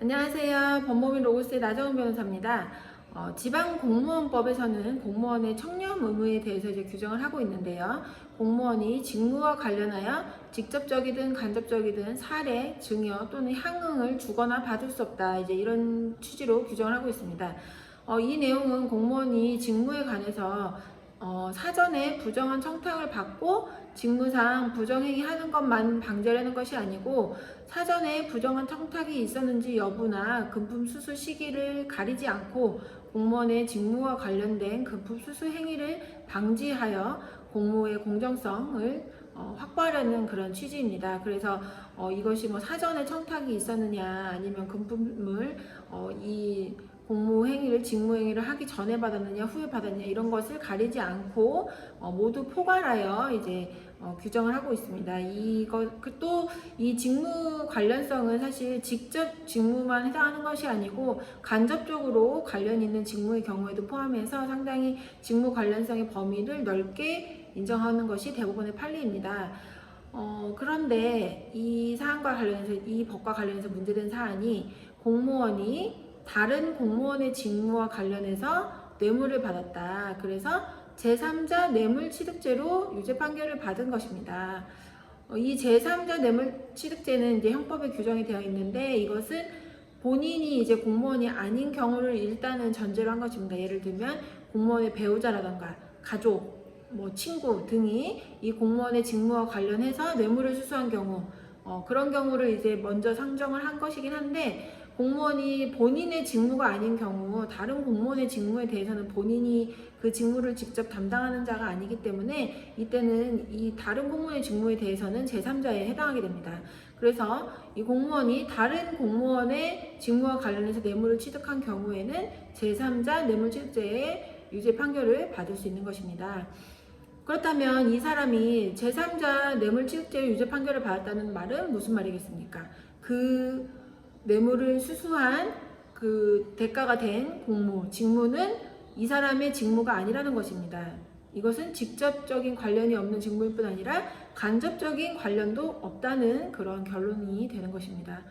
안녕하세요. 법무민 로고스의 나정은 변호사입니다. 지방공무원법에서는 공무원의 청렴 의무에 대해서 이제 규정을 하고 있는데요. 공무원이 직무와 관련하여 직접적이든 간접적이든 사례, 증여 또는 향응을 주거나 받을 수 없다. 이제 이런 취지로 규정을 하고 있습니다. 이 내용은 공무원이 직무에 관해서 사전에 부정한 청탁을 받고 직무상 부정행위 하는 것만 방지하려는 것이 아니고 사전에 부정한 청탁이 있었는지 여부나 금품 수수 시기를 가리지 않고 공무원의 직무와 관련된 금품 수수 행위를 방지하여 공무의 공정성을 확보하려는 그런 취지입니다. 그래서 이것이 뭐 사전에 청탁이 있었느냐 아니면 금품을 이 공무행위를 직무행위를 하기 전에 받았느냐 후에 받았느냐 이런 것을 가리지 않고 모두 포괄하여 이제 규정을 하고 있습니다. 또 이 직무 관련성은 사실 직접 직무만 해당하는 것이 아니고 간접적으로 관련 있는 직무의 경우에도 포함해서 상당히 직무 관련성의 범위를 넓게 인정하는 것이 대부분의 판례입니다. 그런데 이 사안과 관련해서 이 법과 관련해서 문제된 사안이 공무원이 다른 공무원의 직무와 관련해서 뇌물을 받았다. 그래서 제3자 뇌물취득죄로 유죄 판결을 받은 것입니다. 이 제3자 뇌물취득죄는 이제 형법에 규정이 되어 있는데 이것은 본인이 이제 공무원이 아닌 경우를 일단은 전제로 한 것입니다. 예를 들면 공무원의 배우자라던가 가족, 뭐 친구 등이 이 공무원의 직무와 관련해서 뇌물을 수수한 경우 그런 경우를 이제 먼저 상정을 한 것이긴 한데 공무원이 본인의 직무가 아닌 경우 다른 공무원의 직무에 대해서는 본인이 그 직무를 직접 담당하는 자가 아니기 때문에 이때는 이 다른 공무원의 직무에 대해서는 제3자에 해당하게 됩니다. 그래서 이 공무원이 다른 공무원의 직무와 관련해서 뇌물을 취득한 경우에는 제3자 뇌물취득죄의 유죄 판결을 받을 수 있는 것입니다. 그렇다면 이 사람이 제3자 뇌물취득죄의 유죄 판결을 받았다는 말은 무슨 말이겠습니까? 그 뇌물을 수수한 그 대가가 된 직무는 이 사람의 직무가 아니라는 것입니다. 이것은 직접적인 관련이 없는 직무일 뿐 아니라 간접적인 관련도 없다는 그런 결론이 되는 것입니다.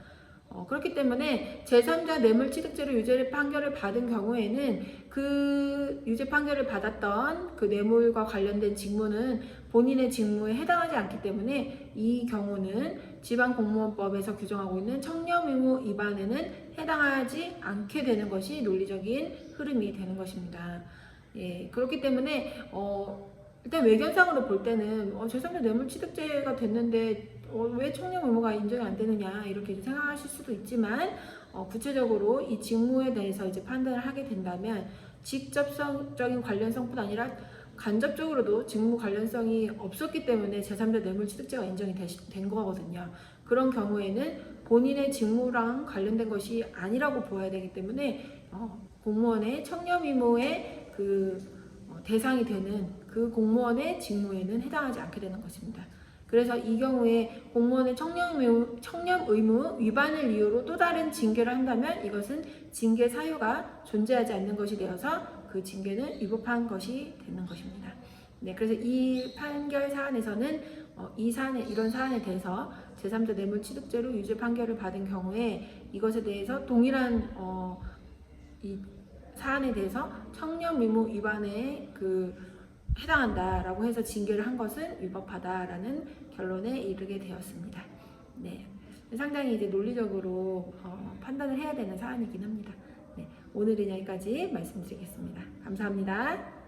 그렇기 때문에 제3자 뇌물취득죄로 유죄 판결을 받은 경우에는 그 유죄 판결을 받았던 그 뇌물과 관련된 직무는 본인의 직무에 해당하지 않기 때문에 이 경우는 지방공무원법에서 규정하고 있는 청렴의무 위반에는 해당하지 않게 되는 것이 논리적인 흐름이 되는 것입니다. 예, 그렇기 때문에 일단 외견상으로 볼 때는 제3자 뇌물취득죄가 됐는데 왜 청렴 의무가 인정이 안 되느냐 이렇게 생각하실 수도 있지만 구체적으로 이 직무에 대해서 이제 판단을 하게 된다면 직접적인 관련성뿐 아니라 간접적으로도 직무 관련성이 없었기 때문에 제3자 뇌물취득죄가 인정이 된 거거든요. 그런 경우에는 본인의 직무랑 관련된 것이 아니라고 보아야 되기 때문에 공무원의 청렴 의무의 그 대상이 되는 그 공무원의 직무에는 해당하지 않게 되는 것입니다. 그래서 이 경우에 공무원의 청렴 의무 위반을 이유로 또 다른 징계를 한다면 이것은 징계 사유가 존재하지 않는 것이 되어서 그 징계는 위법한 것이 되는 것입니다. 네, 그래서 이 판결 사안에서는 이런 사안에 대해서 제3자 뇌물취득죄로 유죄 판결을 받은 경우에 이것에 대해서 동일한 이 사안에 대해서 청렴 의무 위반에 해당한다라고 해서 징계를 한 것은 위법하다라는 결론에 이르게 되었습니다. 네, 상당히 이제 논리적으로 판단을 해야 되는 사안이긴 합니다. 네, 오늘은 여기까지 말씀드리겠습니다. 감사합니다.